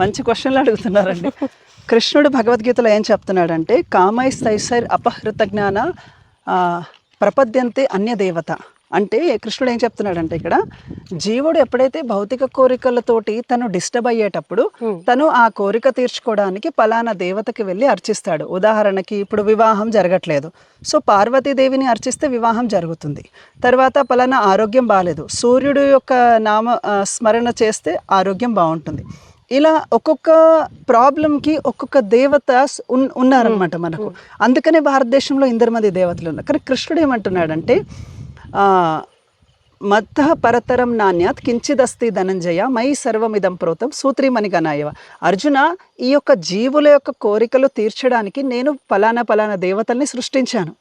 మంచి క్వశ్చన్లు అడుగుతున్నారండి. కృష్ణుడు భగవద్గీతలో ఏం చెప్తున్నాడంటే, కామైస్తైసైర్ అపహృత జ్ఞాన ప్రపద్యంతే అన్య దేవత అంటే కృష్ణుడు ఏం చెప్తున్నాడంటే ఇక్కడ జీవుడు ఎప్పుడైతే భౌతిక కోరికలతోటి తను డిస్టర్బ్ అయ్యేటప్పుడు తను ఆ కోరిక తీర్చుకోవడానికి పలానా దేవతకి వెళ్ళి అర్చిస్తాడు. ఉదాహరణకి ఇప్పుడు వివాహం జరగట్లేదు, సో పార్వతీదేవిని అర్చిస్తే వివాహం జరుగుతుంది. తర్వాత పలానా ఆరోగ్యం బాగాలేదు, సూర్యుడు యొక్క నామ స్మరణ చేస్తే ఆరోగ్యం బాగుంటుంది. ఇలా ఒక్కొక్క ప్రాబ్లంకి ఒక్కొక్క దేవత ఉన్నారనమాట మనకు. అందుకనే భారతదేశంలో 8 మంది దేవతలు ఉన్నారు. కానీ కృష్ణుడు ఏమంటున్నాడంటే మత్త పరతరం నాణ్యాత్ కించిదస్తి ధనంజయ మై సర్వమిదం ప్రోతం సూత్రీమణి గణాయవ. అర్జున, ఈ యొక్క జీవుల యొక్క కోరికలు తీర్చడానికి నేను పలానా దేవతల్ని సృష్టించాను.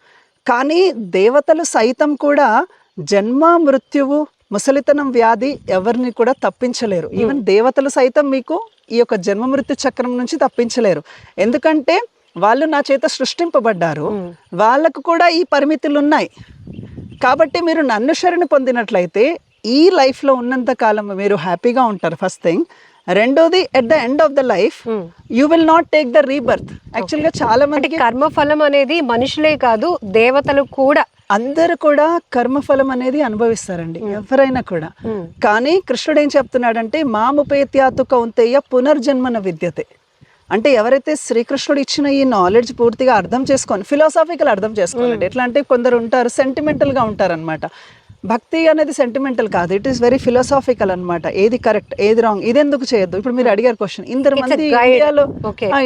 కానీ దేవతలు సైతం కూడా జన్మ మృత్యువు ముసలితనం వ్యాధి ఎవరిని కూడా తప్పించలేరు. ఈవెన్ దేవతలు సైతం మీకు ఈ యొక్క జన్మ మృత్యు చక్రం నుంచి తప్పించలేరు. ఎందుకంటే వాళ్ళు నా చేత సృష్టింపబడ్డారు, వాళ్ళకు కూడా ఈ పరిమితులు ఉన్నాయి. కాబట్టి మీరు నన్ను శరణు పొందినట్లయితే ఈ లైఫ్లో ఉన్నంత కాలం మీరు హ్యాపీగా ఉంటారు, ఫస్ట్ థింగ్. రెండోది, at the end of the life you will not take the rebirth. యాక్చువల్గా చాలా మందికి కర్మఫలం అనేది మనుషులే కాదు దేవతలు కూడా, అందరు కూడా కర్మఫలం అనేది అనుభవిస్తారండి, ఎవరైనా కూడా. కానీ కృష్ణుడు ఏం చెప్తున్నాడంటే మాముపేత్యాతు కౌంతేయ పునర్జన్మన విద్యతే. అంటే ఎవరైతే శ్రీకృష్ణుడు ఇచ్చిన ఈ నాలెడ్జ్ పూర్తిగా అర్థం చేసుకొని, ఫిలాసాఫికల్ అర్థం చేసుకోవాలండి. ఎట్లా అంటే కొందరు ఉంటారు సెంటిమెంటల్గా ఉంటారనమాట. భక్తి అనేది సెంటిమెంటల్ కాదు, ఇట్ ఈస్ వెరీ ఫిలాసాఫికల్ అనమాట. ఏది కరెక్ట్ ఏది రాంగ్, ఇది ఎందుకు చేయొద్దు. ఇప్పుడు మీరు అడిగారు క్వశ్చన్, 8 మంది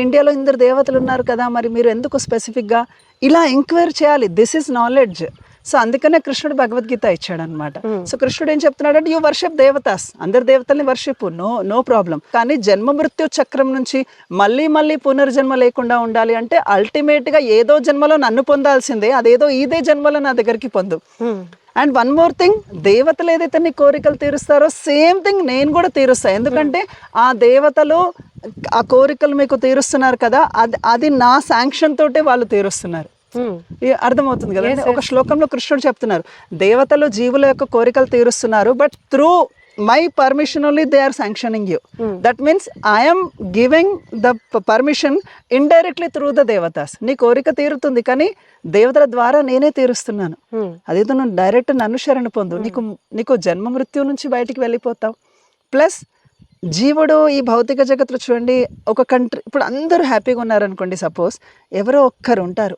ఇండియాలో 8 దేవతలు ఉన్నారు కదా, మరి మీరు ఎందుకు స్పెసిఫిక్గా ఇలా ఎంక్వైరీ చేయాలి? This is knowledge. సో అందుకనే కృష్ణుడు భగవద్గీత ఇచ్చాడు అనమాట. సో కృష్ణుడు ఏం చెప్తున్నాడంటే యూ వర్షిప్ దేవతాస్, అందరు దేవతల్ని వర్షిప్, నో ప్రాబ్లం. కానీ జన్మ మృత్యు చక్రం నుంచి మళ్ళీ పునర్జన్మ లేకుండా ఉండాలి అంటే అల్టిమేట్గా ఏదో జన్మలో నన్ను పొందాల్సిందే, అదేదో ఇదే జన్మలో నా దగ్గరికి పొందు. అండ్ వన్ మోర్ థింగ్, దేవతలు ఏదైతే నీ కోరికలు తీరుస్తారో సేమ్ థింగ్ నేను కూడా తీరుస్తాను. ఎందుకంటే ఆ దేవతలు ఆ కోరికలు మీకు తీరుస్తున్నారు కదా, అది నా శాంక్షన్ తోటే వాళ్ళు తీరుస్తున్నారు. అర్థమవుతుంది కదా. ఒక శ్లోకంలో కృష్ణుడు చెప్తున్నారు, దేవతలు జీవుల యొక్క కోరికలు తీరుస్తున్నారు, but through my permission only they are sanctioning you. That means I'm giving the permission indirectly through the devatas. నీ కోరిక తీరుతుంది కానీ దేవతల ద్వారా నేనే తీరుస్తున్నాను. అదేదో నువ్వు డైరెక్ట్ నన్ను శరణు పొందు, నీకు జన్మ మృత్యు నుంచి బయటికి వెళ్ళిపోతావు. ప్లస్ జీవుడు ఈ భౌతిక జగత్తులో చూడండి, ఒక కంట్రీ ఇప్పుడు అందరూ హ్యాపీగా ఉన్నారనుకోండి, సపోజ్ ఎవరో ఒక్కరు ఉంటారు,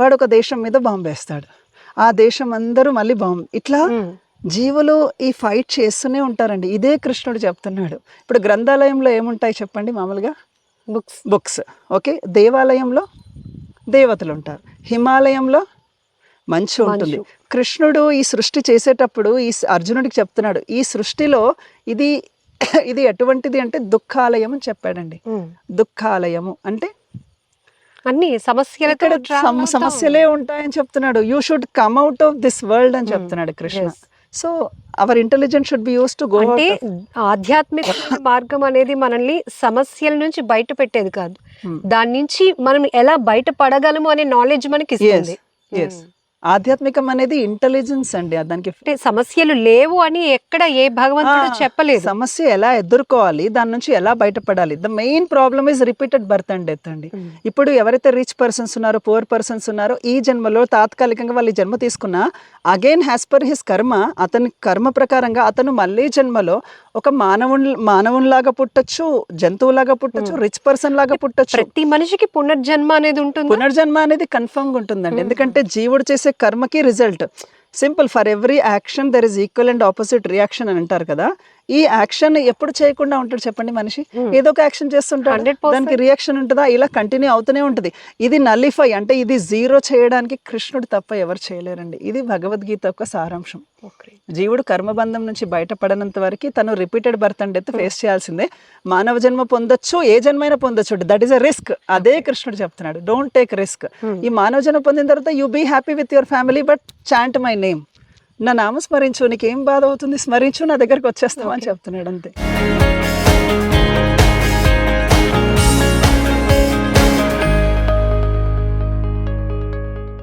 వాడు ఒక దేశం మీద బాంబు వేస్తాడు, ఆ దేశం అందరూ మళ్ళీ బాంబు, ఇట్లా జీవులు ఈ ఫైట్ చేస్తూనే ఉంటారండి. ఇదే కృష్ణుడు చెప్తున్నాడు. ఇప్పుడు గ్రంథాలయంలో ఏముంటాయి చెప్పండి, మామూలుగా బుక్స్. ఓకే, దేవాలయంలో దేవతలు ఉంటారు, హిమాలయంలో మంచు ఉంటుంది. కృష్ణుడు ఈ సృష్టి చేసేటప్పుడు ఈ అర్జునుడికి చెప్తున్నాడు, ఈ సృష్టిలో ఇది ఎటువంటిది అంటే దుఃఖాలయం అని చెప్పాడండి. దుఃఖాలయము అంటే అన్ని సమస్యలే ఉంటాయని చెప్తున్నాడు. You should come out of this world అని చెప్తున్నాడు Krishna. So our intelligence should be used to go. అంటే ఆధ్యాత్మిక మార్గం అనేది మనల్ని సమస్యల నుంచి బయట పెట్టేది కాదు, దాని నుంచి మనం ఎలా బయటపడగలము అనే నాలెడ్జ్ మనకి ఇస్తుంది. ఆధ్యాత్మికం అనేది ఇంటెలిజెన్స్ అండి. దానికి సమస్యలు లేవు అని ఎక్కడ ఏ భగవంతుడు చెప్పలేదు. సమస్య ఎలా ఎదుర్కోవాలి, దాని నుంచి ఎలా బయటపడాలి. The main problem is repeated birth and death అండి. ఇప్పుడు ఎవరైతే రిచ్ పర్సన్స్ ఉన్నారో, పూర్ పర్సన్స్ ఉన్నారో, ఈ జన్మలో తాత్కాలికంగా వాళ్ళు జన్మ తీసుకున్నా అగైన్ హ్యాస్ పర్ హిస్ కర్మ, అతని కర్మ ప్రకారంగా అతను మళ్ళీ జన్మలో ఒక మానవునిలాగా పుట్టొచ్చు, జంతువులాగా పుట్టొచ్చు, రిచ్ పర్సన్ లాగా పుట్టొచ్చు. ప్రతి మనిషికి పునర్జన్మ అనేది ఉంటుంది. పునర్జన్మ అనేది కన్ఫర్మ్ గా ఉంటుందండి. ఎందుకంటే జీవుడు చేసే కర్మకి result simple. For every action there is equal and opposite reaction అని అంటారు కదా. ఈ యాక్షన్ ఎప్పుడు చేయకుండా ఉంటాడు చెప్పండి మనిషి? ఏదో ఒక యాక్షన్ చేస్తుంటాడు, దానికి రియాక్షన్ ఉంటుందా? ఇలా కంటిన్యూ అవుతూనే ఉంటుంది. ఇది నల్లిఫై అంటే ఇది జీరో చేయడానికి కృష్ణుడు తప్ప ఎవరు చేయలేరండి. ఇది భగవద్గీత యొక్క సారాంశం. జీవుడు కర్మబంధం నుంచి బయటపడనంత వరకు తను repeated birth and death face చేయాల్సిందే. మానవ జన్మ పొందొచ్చు, ఏ జన్మైనా పొందొచ్చు, దట్ ఈస్ అ రిస్క్. అదే కృష్ణుడు చెప్తున్నాడు, డోంట్ టేక్ రిస్క్. ఈ మానవ జన్మ పొందిన తర్వాత you be happy with your family, but chant my name, నా నామ స్మరించు, నీకేం బాధ అవుతుంది స్మరించు, నా దగ్గరికి వచ్చేస్తామని చెప్తున్నాడు అంతే.